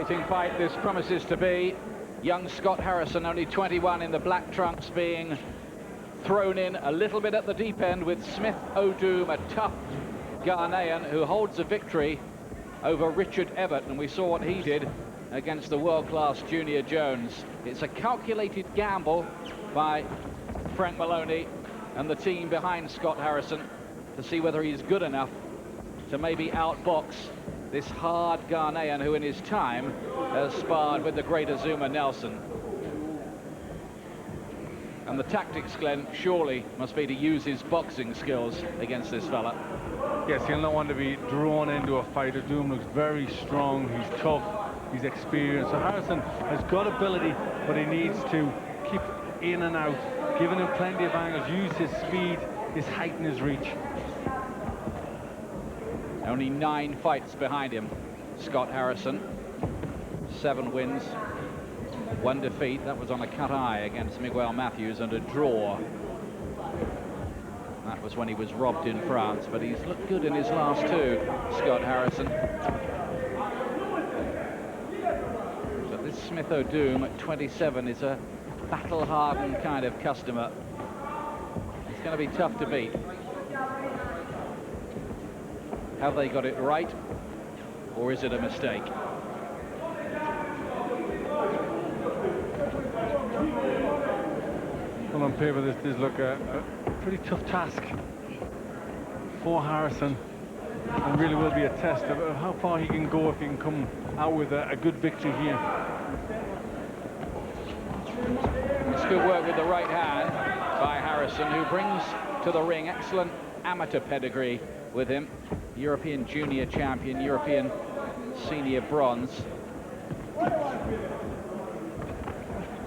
Fight this promises to be. Young Scott Harrison, only 21, in the black trunks, being thrown in a little bit at the deep end with Smith Odoom, a tough Ghanaian who holds a victory over Richard Everett, and we saw what he did against the world-class Junior Jones. It's a calculated gamble by Frank Maloney and the team behind Scott Harrison to see whether he's good enough to maybe outbox this hard Ghanaian who in his time has sparred with the great Azuma Nelson. And the tactics, Glenn, surely must be to use his boxing skills against this fella. Yes, he'll not want to be drawn into a fight. Odoom looks very strong, he's tough, he's experienced. So Harrison has got ability, but he needs to keep in and out, giving him plenty of angles, use his speed, his height and his reach. Only 9 fights behind him, Scott Harrison. 7 wins, 1 defeat. That was on a cut eye against Miguel Matthews, and a draw. That was when he was robbed in France, but he's looked good in his last 2, Scott Harrison. But this Smith Odoom at 27 is a battle-hardened kind of customer. It's going to be tough to beat. Have they got it right, or is it a mistake? Well, on paper, this does look a pretty tough task for Harrison, and really will be a test of how far he can go if he can come out with a good victory here. It's good work with the right hand by Harrison, who brings to the ring excellent amateur pedigree with him. European junior champion, European senior bronze.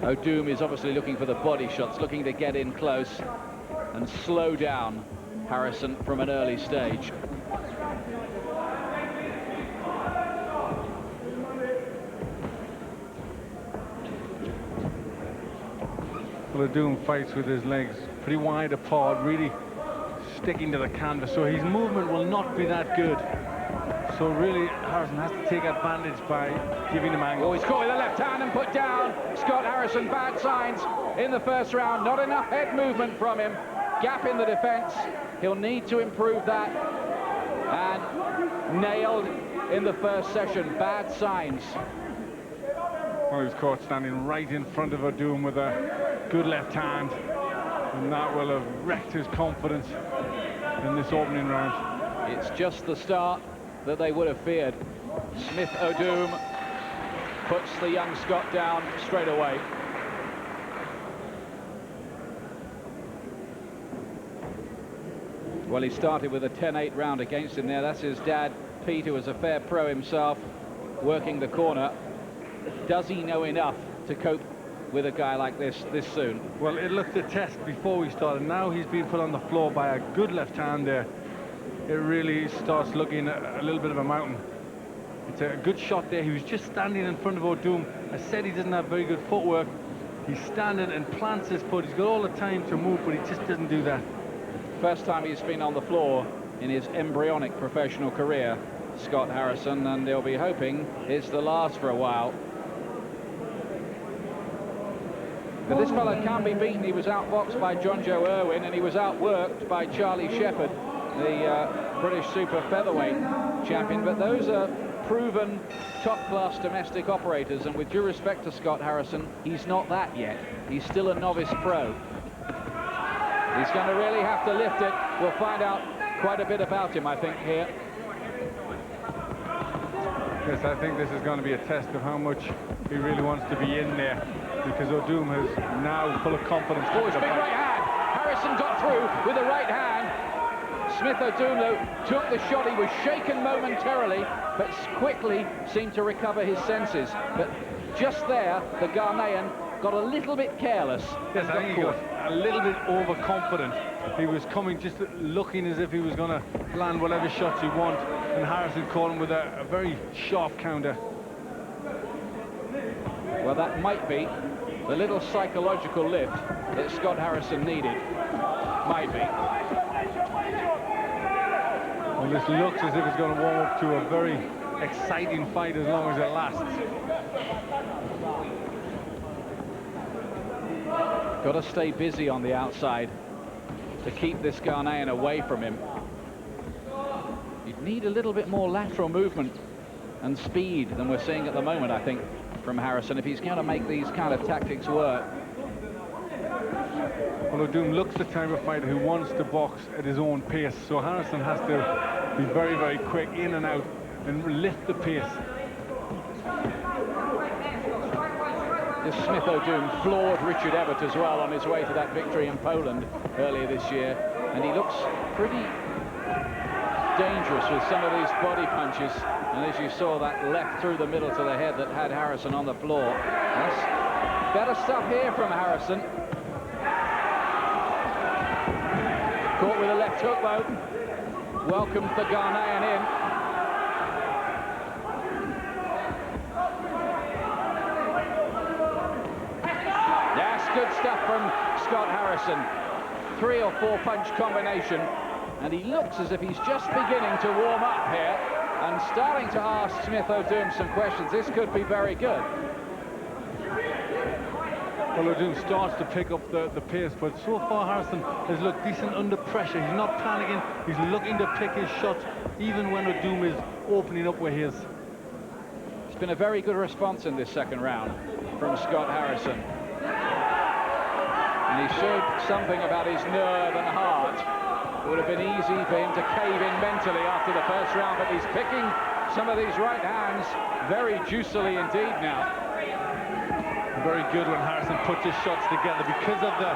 Odoom is obviously looking for the body shots, looking to get in close and slow down Harrison from an early stage. Well, Odoom fights with his legs pretty wide apart, really sticking to the canvas, so his movement will not be that good. So really, Harrison has to take advantage by giving him angle. Oh, he's caught with the left hand and put down. Scott Harrison, bad signs in the first round. Not enough head movement from him. Gap in the defense. He'll need to improve that. And nailed in the first session. Bad signs. Well, he was caught standing right in front of Odoom with a good left hand, and that will have wrecked his confidence in this opening round. It's just the start that they would have feared. Smith Odoom puts the young Scot down straight away. Well, he started with a 10-8 round against him there. That's his dad, Pete, who was a fair pro himself, working the corner. Does he know enough to cope with a guy like this soon? Well, it looked a test before we started. Now he's been put on the floor by a good left hand there. It really starts looking a little bit of a mountain. It's a good shot there. He was just standing in front of Odoom. I said he doesn't have very good footwork. He's standing and plants his foot. He's got all the time to move, but he just doesn't do that. First time he's been on the floor in his embryonic professional career, Scott Harrison, and they'll be hoping it's the last for a while. But this fellow can be beaten. He was outboxed by John Joe Irwin, and he was outworked by Charlie Shepherd, the British super featherweight champion. But those are proven top-class domestic operators, and with due respect to Scott Harrison, he's not that yet. He's still a novice pro. He's going to really have to lift it. We'll find out quite a bit about him, I think, here. Yes, I think this is going to be a test of how much he really wants to be in there, because Odoom is now full of confidence. Oh, his big right hand. Harrison got through with the right hand. Smith Odoom, though, took the shot. He was shaken momentarily, but quickly seemed to recover his senses. But just there, the Ghanaian got a little bit careless. Yes, I think he got a little bit overconfident. He was coming just looking as if he was going to land whatever shots he wanted, and Harrison caught him with a very sharp counter. Well, that might be the little psychological lift that Scott Harrison needed. Might be. Well, this looks as if it's going to warm up to a very exciting fight as long as it lasts. Got to stay busy on the outside to keep this Ghanaian away from him. You'd need a little bit more lateral movement and speed than we're seeing at the moment, I think, from Harrison, if he's going to make these kind of tactics work. Well, Odoom looks the type of fighter who wants to box at his own pace, so Harrison has to be very, very quick in and out and lift the pace. This Smith Odoom floored Richard Evert as well on his way to that victory in Poland earlier this year, and he looks pretty dangerous with some of these body punches. And as you saw, that left through the middle to the head that had Harrison on the floor. That's better stuff here from Harrison. Caught with a left hook though. Welcomed the Ghanaian in. Yes, good stuff from Scott Harrison. 3 or 4 punch combination, and he looks as if he's just beginning to warm up here and starting to ask Smith Odoom some questions. This could be very good. Well, Odoom starts to pick up the pace, but so far Harrison has looked decent under pressure. He's not panicking, he's looking to pick his shots, even when Odoom is opening up with his. It's been a very good response in this second round from Scott Harrison. And he showed something about his nerve and heart. It would have been easy for him to cave in mentally after the first round, but he's picking some of these right hands very juicily indeed now. Very good when Harrison puts his shots together because of the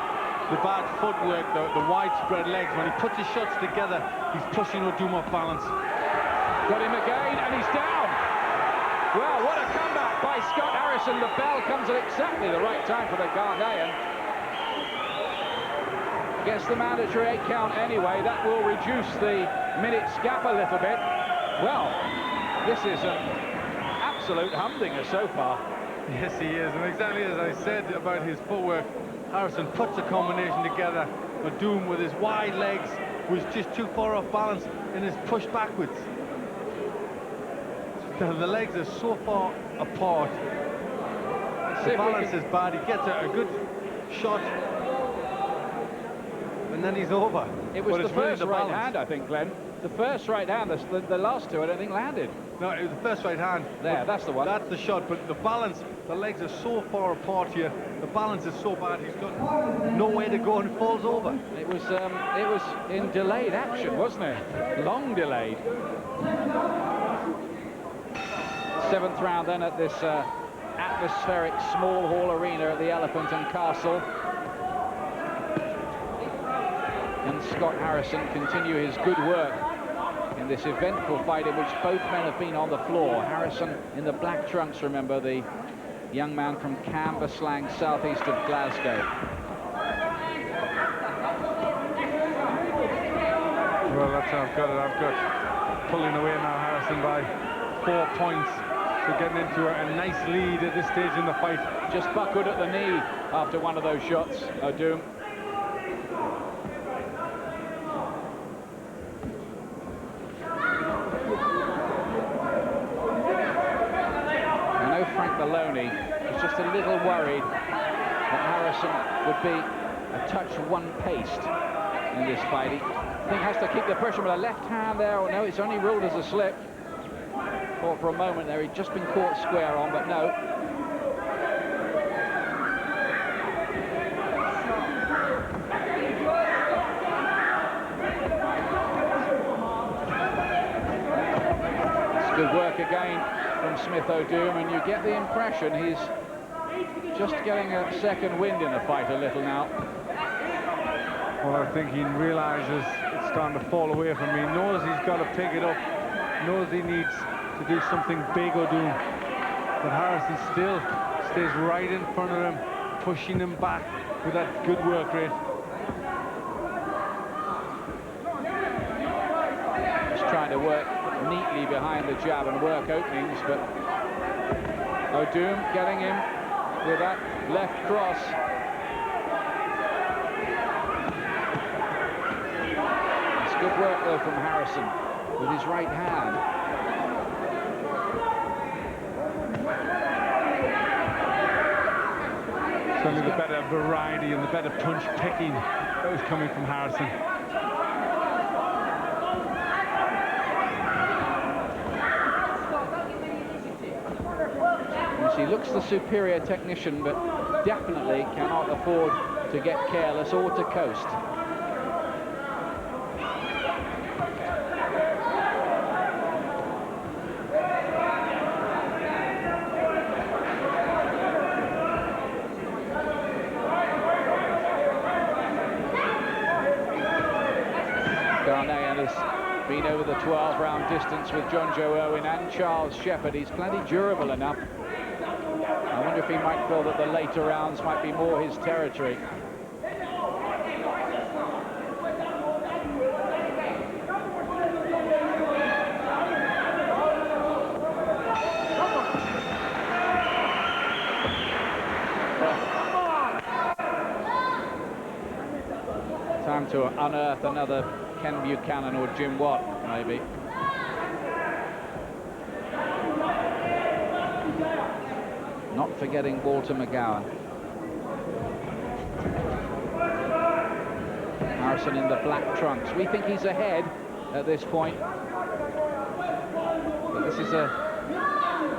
bad footwork, the widespread legs. When he puts his shots together, he's pushing Odoom off balance. Got him again, and he's down. Well, what a comeback by Scott Harrison. The bell comes at exactly the right time for the Ghanaian. Gets the mandatory 8 count anyway. That will reduce the minutes gap a little bit. Well, this is an absolute humdinger so far. Yes, he is, and exactly as I said about his footwork, Harrison puts a combination together. Odoom, with his wide legs, was just too far off balance and is pushed backwards. The legs are so far apart. The balance is bad. He gets a good shot, and then he's over. It was the first right hand, I think, Glenn. The first right hand, the last two I don't think landed. No, it was the first right hand. There, that's the one. That's the shot, but the balance, the legs are so far apart here. The balance is so bad, he's got nowhere to go and falls over. It was in delayed action, wasn't it? Long delayed. 7th round then at this atmospheric small hall arena at the Elephant and Castle. Can Scott Harrison continue his good work in this eventful fight in which both men have been on the floor? Harrison in the black trunks, remember, the young man from Cambuslang, southeast of Glasgow. Well, that's how I've got it. I've got pulling away now, Harrison, by 4 points. So getting into a nice lead at this stage in the fight. Just buckled at the knee after one of those shots, Odoom. Maloney was just a little worried that Harrison would be a touch one-paced in this fight. He has to keep the pressure with a left hand there. Oh no, it's only ruled as a slip. Thought for a moment there he'd just been caught square on, but no. It's good work again from Smith Odoom, and you get the impression he's just getting a second wind in the fight a little now. Well, I think he realizes it's starting to fall away from him. He knows he's got to pick it up, knows he needs to do something big, Odoom. But Harrison still stays right in front of him, pushing him back with that good work rate. Just trying to work neatly behind the jab and work openings, but Odoom getting him with that left cross. It's good work though from Harrison with his right hand. Certainly the better variety and the better punch picking that was coming from Harrison. He looks the superior technician, but definitely cannot afford to get careless or to coast. Ghanaian has been over the 12-round distance with John Joe Owen and Charles Shepherd. He's plenty durable enough. I wonder if he might feel that the later rounds might be more his territory. Time to unearth another Ken Buchanan or Jim Watt, maybe. Not forgetting Walter McGowan. Harrison in the black trunks. We think he's ahead at this point. But this is a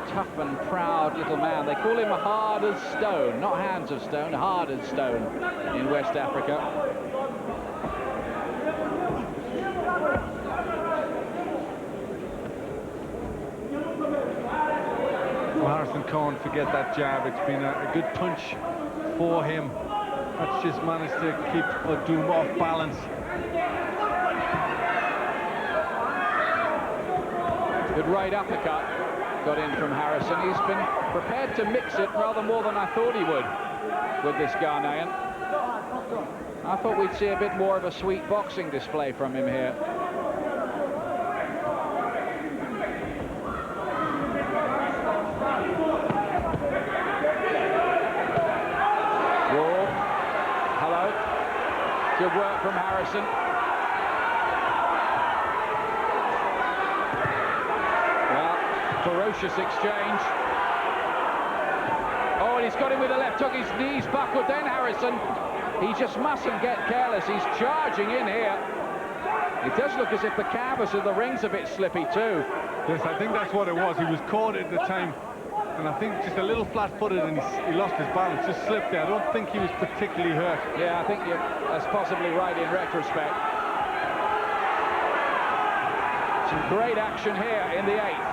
tough and proud little man. They call him hard as stone, not hands of stone, hard as stone in West Africa. Harrison can't forget that jab. It's been a good punch for him. That's just managed to keep Odoom off balance. Good right uppercut got in from Harrison. He's been prepared to mix it rather more than I thought he would with this Ghanaian. I thought we'd see a bit more of a sweet boxing display from him here. Good work from Harrison. Well, ferocious exchange. Oh, and he's got him with the left hook. His knees buckled. Then Harrison, he just mustn't get careless. He's charging in here. It does look as if the canvas of the ring's a bit slippy too. Yes, I think that's what it was. He was caught at the time, and I think just a little flat-footed, and he lost his balance, just slipped there. I don't think he was particularly hurt. Yeah, I think that's possibly right in retrospect. Some great action here in the 8th.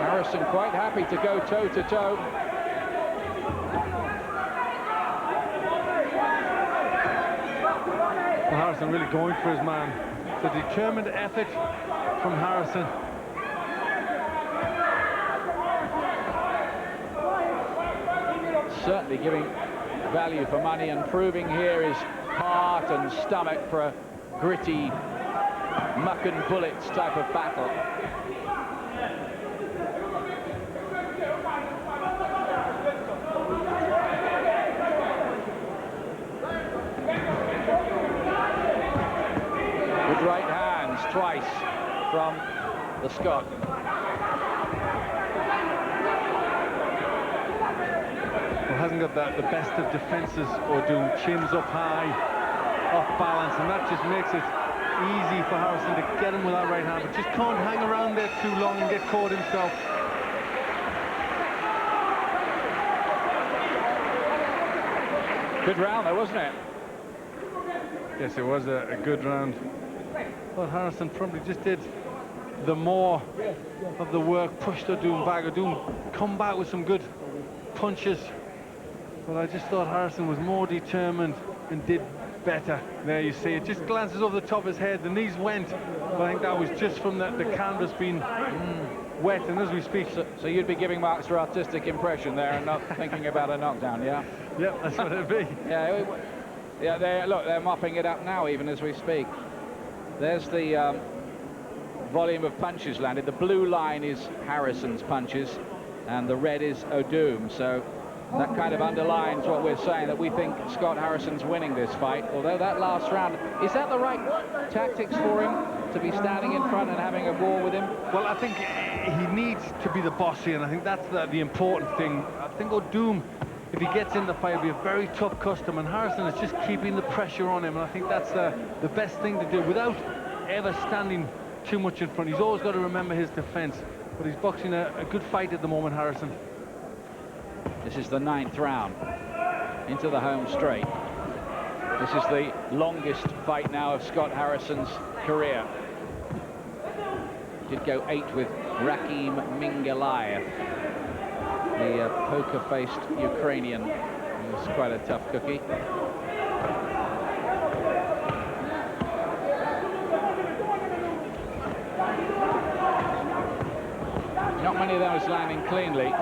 Harrison quite happy to go toe-to-toe. Well, Harrison really going for his man. It's a determined effort from Harrison. Certainly giving value for money and proving here his heart and stomach for a gritty muck and bullets type of battle. Good right hands twice from the Scot. Hasn't got the best of defences, Odoom. Chins up high, off balance, and that just makes it easy for Harrison to get him with that right hand, but just can't hang around there too long and get caught himself. Good round though, wasn't it? Yes, it was a good round. But Harrison probably just did the more of the work, pushed Odoom back. Odoom come back with some good punches. But I just thought Harrison was more determined and did better. There you see it, just glances over the top of his head, the knees went, but I think that was just from the canvas being wet, and as we speak... So you'd be giving marks for artistic impression there and not thinking about a knockdown, yeah? Yep, that's what it'd be. Yeah, look, they're mopping it up now even as we speak. There's the volume of punches landed. The blue line is Harrison's punches, and the red is Odoom, so... that kind of underlines what we're saying, that we think Scott Harrison's winning this fight, although that last round, is that the right tactics for him to be standing in front and having a war with him? Well, I think he needs to be the boss here, and I think that's the important thing. I think Odoom, if he gets in the fight, will be a very tough customer, and Harrison is just keeping the pressure on him, and I think that's the best thing to do without ever standing too much in front. He's always got to remember his defense, but he's boxing a good fight at the moment, Harrison. This is the 9th round into the home straight. This is the longest fight now of Scott Harrison's career. Did go 8 with Rakim Mingalayev, the poker-faced Ukrainian. He was quite a tough cookie. Not many of those landing cleanly.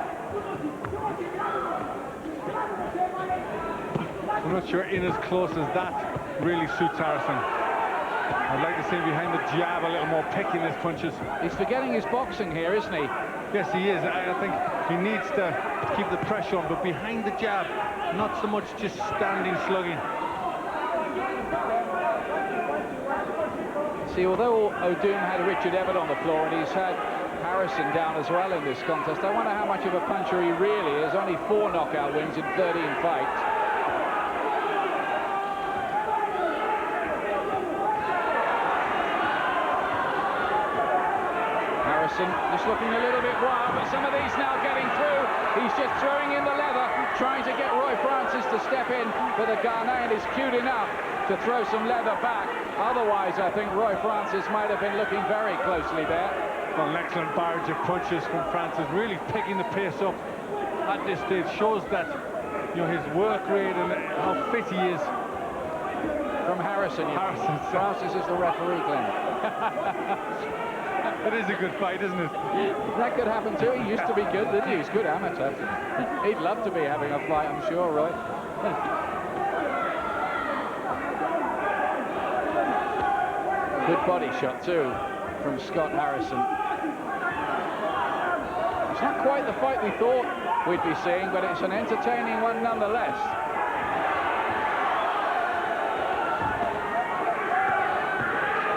I'm not sure in as close as that really suits Harrison. I'd like to see him behind the jab a little more, picking his punches. He's forgetting his boxing here, isn't he? Yes, he is. I think he needs to keep the pressure on, but behind the jab, not so much just standing slugging. See, although Odoom had Richard Everett on the floor and he's had Harrison down as well in this contest, I wonder how much of a puncher he really is. Only 4 knockout wins in 13 fights. Just looking a little bit wild, but some of these now getting through. He's just throwing in the leather, trying to get Roy Francis to step in, but the Ghanaian is cute enough to throw some leather back. Otherwise, I think Roy Francis might have been looking very closely there. Well, an excellent barrage of punches from Francis, really picking the pace up at this stage. Shows that, you know, his work rate and how fit he is. From Harrison, Francis is the referee, Glenn. It is a good fight, isn't it? That could happen too. He used to be good, didn't he? He's a good amateur. He'd love to be having a fight, I'm sure, Roy. Good body shot too from Scott Harrison. It's not quite the fight we thought we'd be seeing, but it's an entertaining one nonetheless.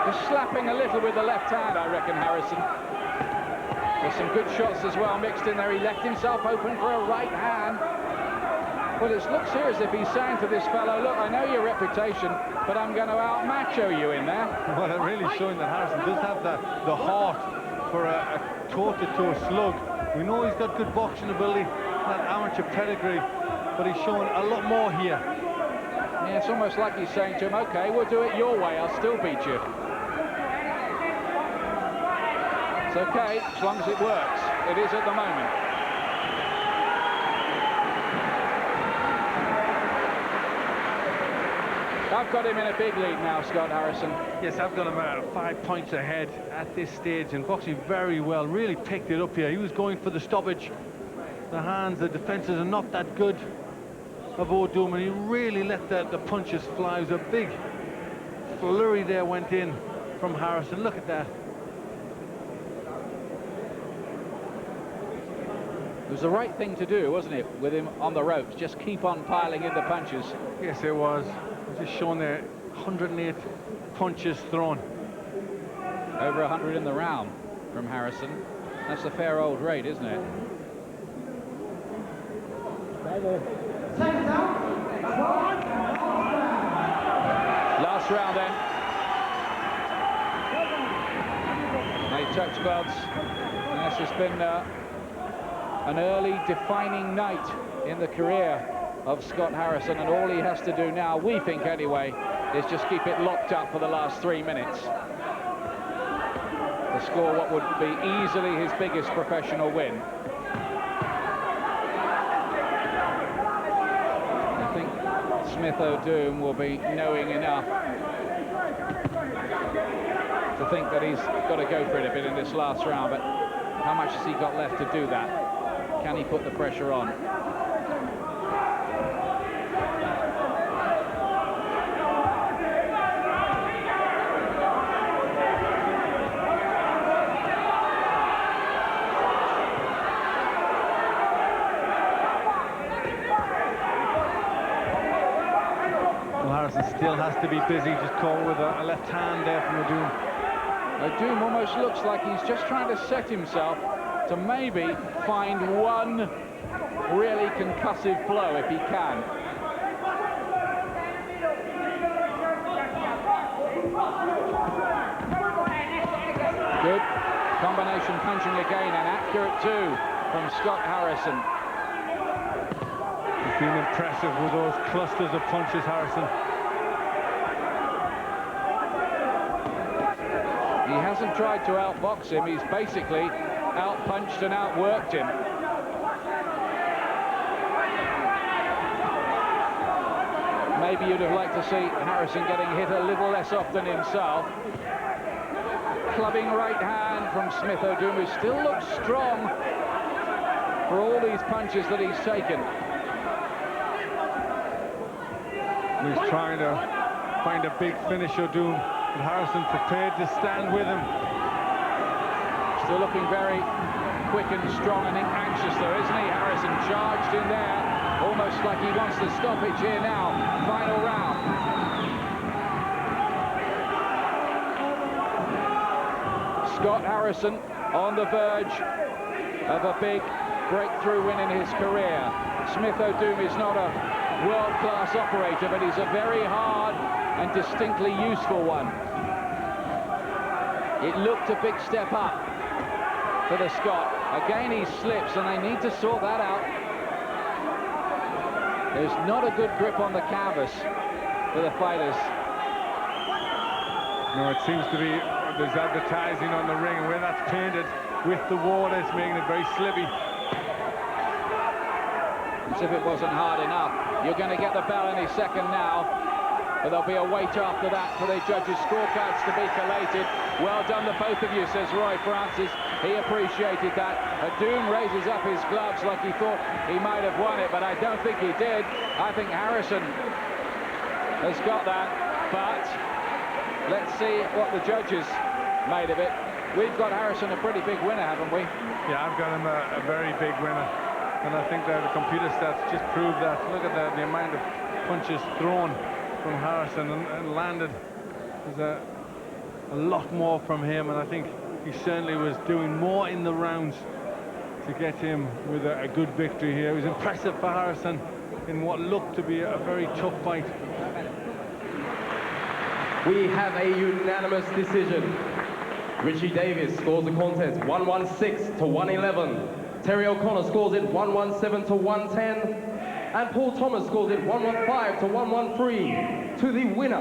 Just slapping a little with the left hand, I reckon, Harrison. There's some good shots as well mixed in there. He left himself open for a right hand. Well, it looks here as if he's saying to this fellow, look, I know your reputation, but I'm going to out-macho you in there. Well, they're really showing that Harrison does have the heart for a toe-to-toe slug. We know he's got good boxing ability, that amateur pedigree, but he's showing a lot more here. Yeah, it's almost like he's saying to him, okay, we'll do it your way, I'll still beat you. It's okay, as long as it works. It is at the moment. I've got him in a big lead now, Scott Harrison. Yes, I've got him 5 points ahead at this stage, and boxing very well, really picked it up here. He was going for the stoppage. The hands, the defenses are not that good of Odoom, and he really let the punches fly. It was a big flurry there went in from Harrison. Look at that. It was the right thing to do, wasn't it, with him on the ropes? Just keep on piling in the punches. Yes, it was. Just shown there, 108 punches thrown. Over 100 in the round from Harrison. That's a fair old rate, isn't it? Last round then. They touch gloves. And this has been an early defining night in the career of Scott Harrison, and all he has to do now, we think anyway, is just keep it locked up for the last 3 minutes to score what would be easily his biggest professional win. I think Smith Odoom will be knowing enough to think that he's got to go for it a bit in this last round, but how much has he got left to do that? Can he put the pressure on? Harrison still has to be busy, just caught with a left hand there from Odoom. Odoom almost looks like he's just trying to set himself to maybe find one really concussive blow if he can. Good combination punching again, and accurate too from Scott Harrison. He's been impressive with those clusters of punches, Harrison. He hasn't tried to outbox him, he's basically outpunched and outworked him. Maybe you'd have liked to see Harrison getting hit a little less often himself. Clubbing right hand from Smith Odoom, who still looks strong for all these punches that he's taken. He's trying to find a big finish, Odoom, but Harrison prepared to stand with him. Still looking very quick and strong and anxious though, isn't he? Harrison charged in there, almost like he wants the stoppage here now. Final round. Scott Harrison on the verge of a big breakthrough win in his career. Smith Odoom is not a world-class operator, but he's a very hard and distinctly useful one. It looked a big step up for the Scot. Again he slips, and they need to sort that out. There's not a good grip on the canvas for the fighters. No, it seems to be there's advertising on the ring, and where that's painted with the water, it's making it very slippy. As if it wasn't hard enough. You're going to get the bell any second now, but there'll be a wait after that for the judges' scorecards to be collated. Well done to both of you, says Roy Francis. He appreciated that. Odoom raises up his gloves like he thought he might have won it, but I don't think he did. I think Harrison has got that, but let's see what the judges made of it. We've got Harrison a pretty big winner, haven't we? Yeah, I've got him a very big winner. And I think that the computer stats just prove that. Look at the amount of punches thrown from Harrison and landed. There's a lot more from him, and I think he certainly was doing more in the rounds to get him with a good victory here. It was impressive for Harrison in what looked to be a very tough fight. We have a unanimous decision. Richie Davis scores the contest 116 to 111. Terry O'Connor scores it 117 to 110. And Paul Thomas scores it 115 to 113 to the winner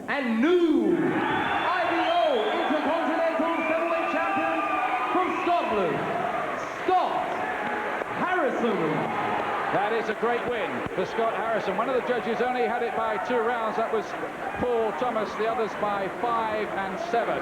and new IBO Inter-Continental Featherweight champion from Scotland, Scott Harrison. That is a great win for Scott Harrison. One of the judges only had it by 2 rounds. That was Paul Thomas, the others by 5 and 7.